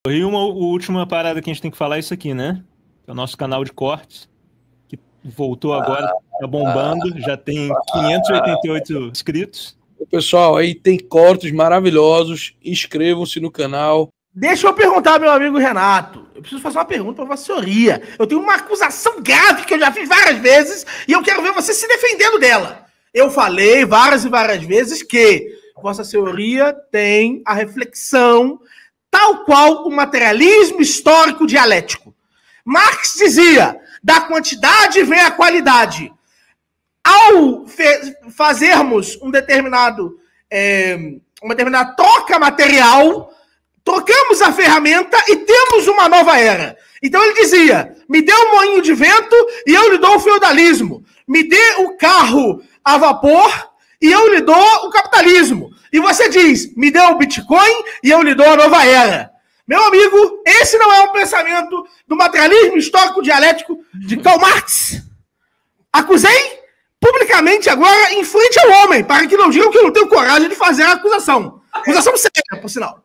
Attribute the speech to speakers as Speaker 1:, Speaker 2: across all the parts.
Speaker 1: E uma última parada que a gente tem que falar é isso aqui, né? É o nosso canal de cortes, que voltou agora, tá bombando, já tem 588 inscritos.
Speaker 2: Pessoal, aí tem cortes maravilhosos, inscrevam-se no canal.
Speaker 3: Deixa eu perguntar, meu amigo Renato. Eu preciso fazer uma pergunta para Vossa Senhoria. Eu tenho uma acusação grave que eu já fiz várias vezes e eu quero ver você se defendendo dela. Eu falei várias e várias vezes que Vossa Senhoria tem a reflexão tal qual o materialismo histórico dialético. Marx dizia, da quantidade vem a qualidade. Ao fazermos uma determinada troca material, trocamos a ferramenta e temos uma nova era. Então ele dizia, me dê um moinho de vento e eu lhe dou o feudalismo. Me dê o carro a vapor e eu lhe dou o capitalismo. E você diz, me dê o Bitcoin e eu lhe dou a nova era. Meu amigo, esse não é um pensamento do materialismo histórico dialético de Karl Marx. Acusei publicamente agora em frente ao homem, para que não digam que eu não tenho coragem de fazer a acusação. Acusação séria, por sinal.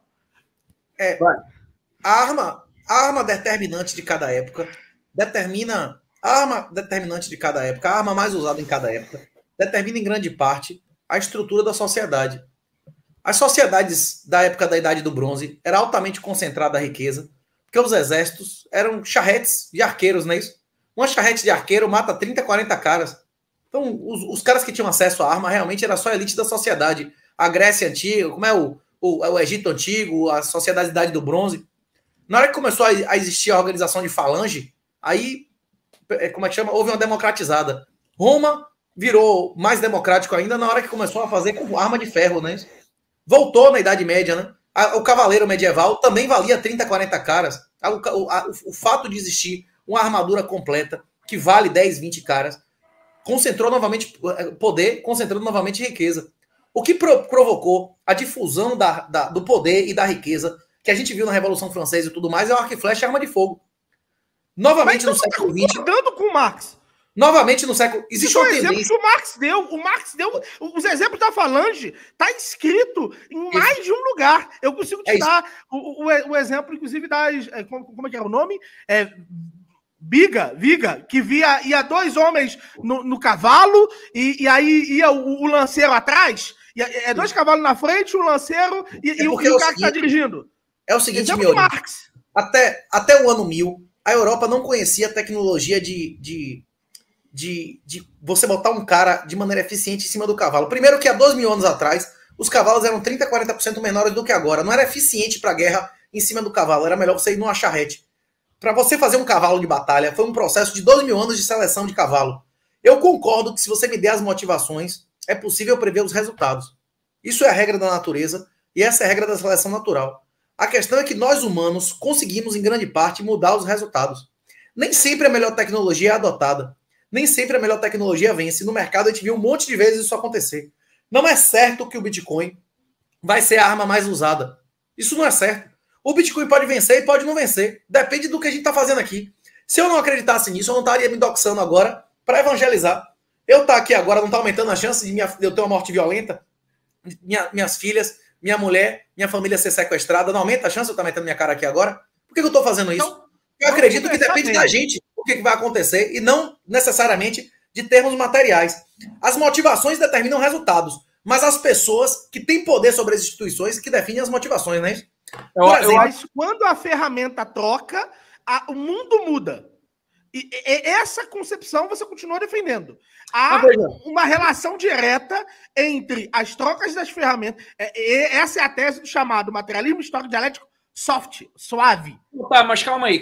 Speaker 4: A arma determinante de cada época determina a arma mais usada em cada época, determina em grande parte a estrutura da sociedade. As sociedades da época da Idade do Bronze era altamente concentrada a riqueza, porque os exércitos eram charretes de arqueiros, não é isso? Uma charrete de arqueiro mata 30, 40 caras. Então, os caras que tinham acesso à arma realmente era só a elite da sociedade. A Grécia Antiga, como é o Egito Antigo, a sociedade da Idade do Bronze. Na hora que começou a existir a organização de falange, aí, como é que chama? Houve uma democratizada. Roma virou mais democrático ainda na hora que começou a fazer com arma de ferro, né? Voltou na Idade Média, né? O cavaleiro medieval também valia 30, 40 caras. O fato de existir uma armadura completa que vale 10, 20 caras concentrou novamente poder, concentrando novamente riqueza. O que provocou a difusão do poder e da riqueza que a gente viu na Revolução Francesa e tudo mais é o arco e flecha e arma de fogo. Novamente no século XX.
Speaker 3: Concordando com o Marx.
Speaker 4: Novamente no século... Existe uma tendência...
Speaker 3: Que o Marx deu. Os exemplos da Falange está escrito em mais de um lugar. Eu consigo te dar o exemplo, inclusive, das... Como é que era o nome? Viga, que ia dois homens no cavalo e aí ia o lanceiro atrás. Dois cavalos na frente, o lanceiro e o cara que está dirigindo.
Speaker 4: É o seguinte, meu Marx. Até o ano 1000, a Europa não conhecia a tecnologia de você botar um cara de maneira eficiente em cima do cavalo. Primeiro que há 2.000 anos atrás, os cavalos eram 30%, 40% menores do que agora. Não era eficiente para a guerra em cima do cavalo. Era melhor você ir numa charrete. Para você fazer um cavalo de batalha, foi um processo de 2.000 anos de seleção de cavalo. Eu concordo que se você me der as motivações, é possível prever os resultados. Isso é a regra da natureza e essa é a regra da seleção natural. A questão é que nós humanos conseguimos, em grande parte, mudar os resultados. Nem sempre a melhor tecnologia é adotada. Nem sempre a melhor tecnologia vence. No mercado a gente viu um monte de vezes isso acontecer. Não é certo que o Bitcoin vai ser a arma mais usada. Isso não é certo. O Bitcoin pode vencer e pode não vencer. Depende do que a gente está fazendo aqui. Se eu não acreditasse nisso, eu não estaria me doxando agora para evangelizar. Eu estar aqui agora não está aumentando a chance de eu ter uma morte violenta? Minhas filhas, minha mulher, minha família ser sequestrada, não aumenta a chance de eu estar metendo minha cara aqui agora? Por que eu estou fazendo isso? Então, eu acredito que depende da gente o que vai acontecer e não necessariamente de termos materiais. As motivações determinam resultados, mas as pessoas que têm poder sobre as instituições que definem as motivações, né?
Speaker 3: Por exemplo, quando a ferramenta troca, o mundo muda. E essa concepção você continua defendendo. Há uma relação direta entre as trocas das ferramentas. Essa é a tese do chamado materialismo histórico dialético soft, suave.
Speaker 5: Tá, mas calma aí.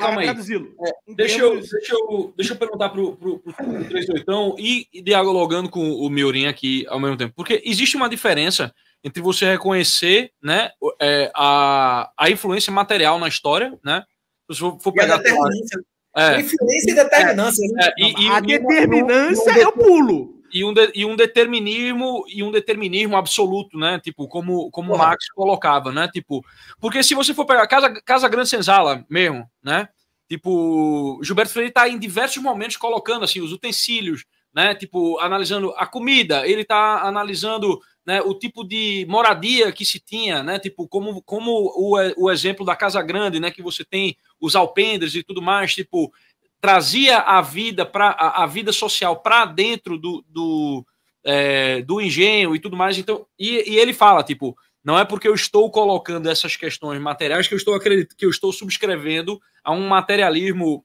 Speaker 5: Deixa eu perguntar pro 38 e dialogando com o Miorin aqui ao mesmo tempo. Porque existe uma diferença entre você reconhecer, né, a influência material na história, né? Se você for pegar
Speaker 4: influência e determinância.
Speaker 3: A determinância eu pulo.
Speaker 5: E um determinismo absoluto, né? Tipo, como Marx colocava, né? Tipo, porque se você for pegar Casa Grande Senzala mesmo, né? Tipo, Gilberto Freire está em diversos momentos colocando assim os utensílios, né? Tipo, analisando a comida, ele está analisando né, o tipo de moradia que se tinha, né, tipo, como o exemplo da Casa Grande, né, que você tem os alpendres e tudo mais, tipo, trazia a vida social para dentro do engenho e tudo mais. Então, e ele fala, tipo, não é porque eu estou colocando essas questões materiais que eu estou subscrevendo a um materialismo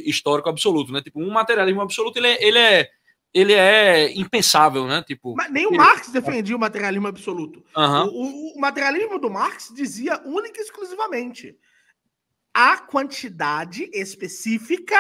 Speaker 5: histórico absoluto, né? Tipo, um materialismo absoluto, ele é impensável, né? Tipo,
Speaker 3: mas nem o Marx defendia o materialismo absoluto.
Speaker 5: Uhum.
Speaker 3: O materialismo do Marx dizia única e exclusivamente a quantidade específica,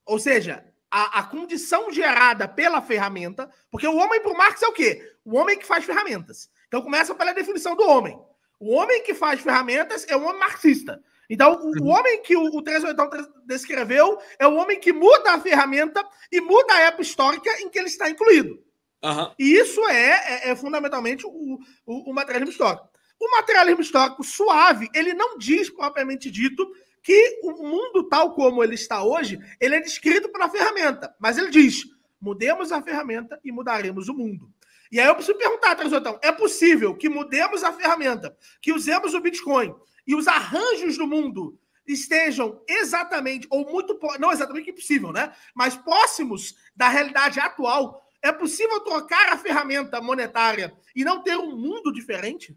Speaker 3: ou seja, a condição gerada pela ferramenta, porque o homem para o Marx é o quê? O homem que faz ferramentas. Então começa pela definição do homem. O homem que faz ferramentas é o homem marxista. Então, o homem que o 381 descreveu é o homem que muda a ferramenta e muda a época histórica em que ele está incluído.
Speaker 5: Uhum.
Speaker 3: E isso é fundamentalmente o materialismo histórico. O materialismo histórico suave, ele não diz, propriamente dito, que o mundo tal como ele está hoje, ele é descrito pela ferramenta. Mas ele diz, mudemos a ferramenta e mudaremos o mundo. E aí eu preciso perguntar, 381, é possível que mudemos a ferramenta, que usemos o Bitcoin e os arranjos do mundo estejam exatamente, ou muito, não exatamente impossível, né? Mas próximos da realidade atual? É possível trocar a ferramenta monetária e não ter um mundo diferente?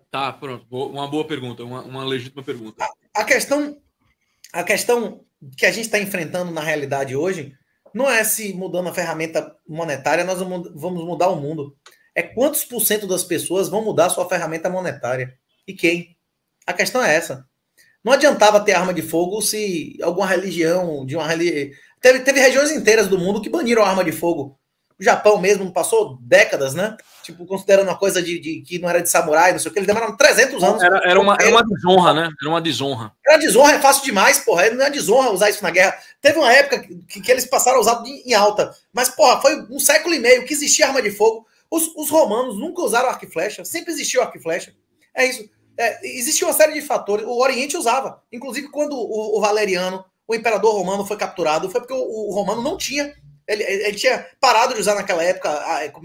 Speaker 5: Tá, pronto. Uma boa pergunta, uma legítima pergunta.
Speaker 4: A questão que a gente está enfrentando na realidade hoje não é se mudando a ferramenta monetária nós vamos mudar o mundo. É quantos por cento das pessoas vão mudar a sua ferramenta monetária. E quem? A questão é essa. Não adiantava ter arma de fogo se alguma religião, Teve regiões inteiras do mundo que baniram a arma de fogo. O Japão mesmo passou décadas, né? Tipo, considerando uma coisa que não era de samurai, não sei o que, eles demoraram 300 anos.
Speaker 5: Era uma desonra, né? Era uma desonra.
Speaker 4: Era desonra, é fácil demais, porra. Não é desonra usar isso na guerra. Teve uma época que eles passaram a usar em alta. Mas, porra, foi um século e meio que existia arma de fogo. Os romanos nunca usaram arco e flecha. Sempre existiu arco e flecha. É isso. Existia uma série de fatores. O Oriente usava. Inclusive, quando o Valeriano, o imperador romano, foi capturado, foi porque o romano não tinha. Ele tinha parado de usar naquela época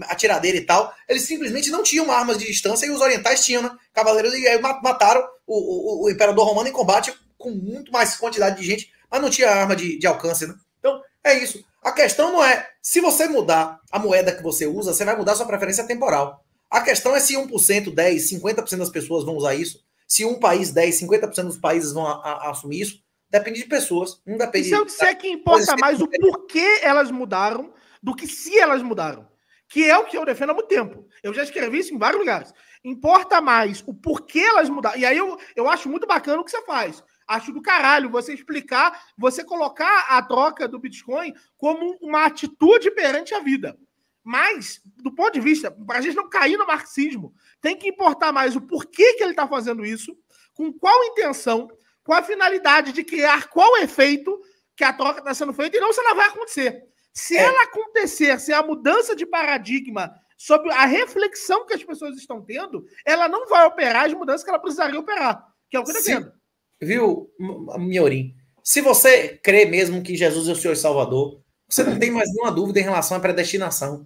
Speaker 4: a tiradeira e tal. Eles simplesmente não tinham armas de distância e os orientais tinham, né? Cavaleiros, e aí mataram o imperador romano em combate com muito mais quantidade de gente, mas não tinha arma de alcance, né? Então, é isso. A questão não é se você mudar a moeda que você usa, você vai mudar sua preferência temporal. A questão é se 1%, 10%, 50% das pessoas vão usar isso. Se um país, 10%, 50% dos países vão assumir isso. Depende de pessoas. Não depende.
Speaker 3: E se eu disser que importa mais o porquê elas mudaram do que se elas mudaram? Que é o que eu defendo há muito tempo. Eu já escrevi isso em vários lugares. Importa mais o porquê elas mudaram. E aí eu acho muito bacana o que você faz. Acho do caralho você explicar, você colocar a troca do Bitcoin como uma atitude perante a vida. Mas, do ponto de vista, para a gente não cair no marxismo, tem que importar mais o porquê que ele está fazendo isso, com qual intenção, com a finalidade de criar qual efeito que a troca está sendo feita e não se ela vai acontecer. Se ela acontecer, se a mudança de paradigma sobre a reflexão que as pessoas estão tendo, ela não vai operar as mudanças que ela precisaria operar, que é o que eu defendo.
Speaker 4: Viu, Miorim? Se você crê mesmo que Jesus é o Senhor e Salvador, você não tem mais nenhuma dúvida em relação à predestinação.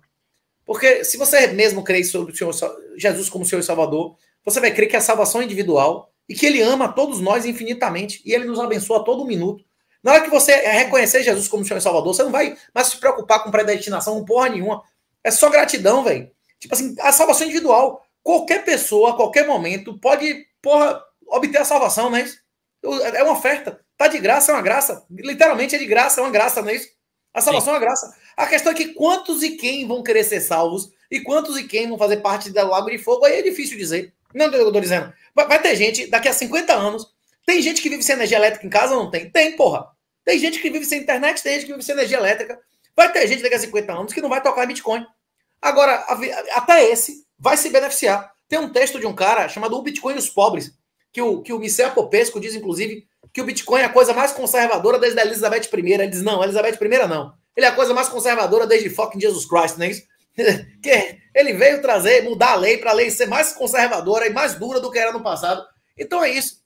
Speaker 4: Porque se você mesmo crê sobre o Senhor, Jesus como Senhor e Salvador, você vai crer que a salvação é individual e que ele ama todos nós infinitamente e ele nos abençoa a todo minuto. Na hora que você reconhecer Jesus como Senhor e Salvador, você não vai mais se preocupar com predestinação, com porra nenhuma. É só gratidão, velho. Tipo assim, a salvação individual. Qualquer pessoa, a qualquer momento, pode, obter a salvação, não é isso? É uma oferta. Tá de graça, é uma graça. Literalmente é de graça, é uma graça, não é isso? A salvação é uma graça. A questão é que quantos e quem vão querer ser salvos e quantos e quem vão fazer parte da lago de fogo, aí é difícil dizer. Não, eu tô dizendo. Vai ter gente, daqui a 50 anos, tem gente que vive sem energia elétrica em casa ou não tem? Tem, porra. Tem gente que vive sem internet, tem gente que vive sem energia elétrica. Vai ter gente daqui a 50 anos que não vai tocar em Bitcoin. Agora, até esse vai se beneficiar. Tem um texto de um cara chamado O Bitcoin e os Pobres, que o Michel Popesco diz, inclusive, que o Bitcoin é a coisa mais conservadora desde a Elizabeth I. Ele diz, não, Elizabeth I não. Ele é a coisa mais conservadora desde fucking Jesus Christ, não é isso? Que ele veio mudar a lei para a lei ser mais conservadora e mais dura do que era no passado. Então é isso.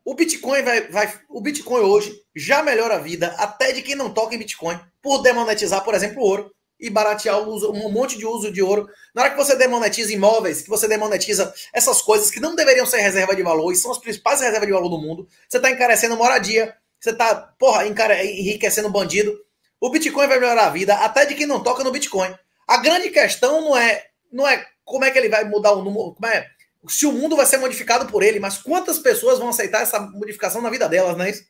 Speaker 4: O Bitcoin hoje já melhora a vida até de quem não toca em Bitcoin por demonetizar, por exemplo, o ouro. e baratear um monte de uso de ouro. Na hora que você demonetiza imóveis, que você demonetiza essas coisas que não deveriam ser reserva de valor e são as principais reservas de valor do mundo, você está encarecendo moradia, você está, enriquecendo bandido. O Bitcoin vai melhorar a vida até de quem não toca no Bitcoin. A grande questão não é como é que ele vai mudar o número, se o mundo vai ser modificado por ele, mas quantas pessoas vão aceitar essa modificação na vida delas, não é isso?